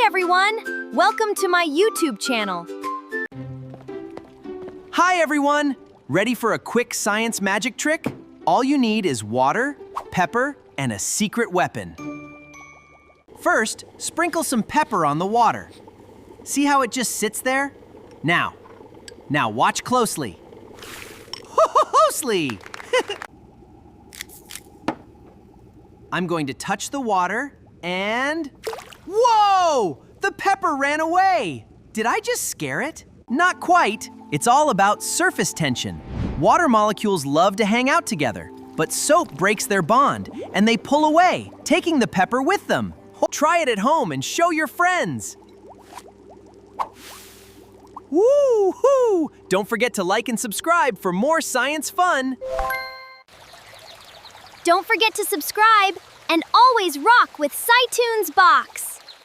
everyone! Welcome to my YouTube channel. Hi everyone! Ready for a quick science magic trick? All you need is water, pepper, and a secret weapon. First, sprinkle some pepper on the water. See how it just sits there? Now watch closely. Closely! I'm going to touch the water and... Whoa! The pepper ran away! Did I just scare it? Not quite. It's all about surface tension. Water molecules love to hang out together, but soap breaks their bond, and they pull away, taking the pepper with them. Try it at home and show your friends. Woo-hoo! Don't forget to like and subscribe for more science fun. Don't forget to subscribe and always rock with SciToons Box.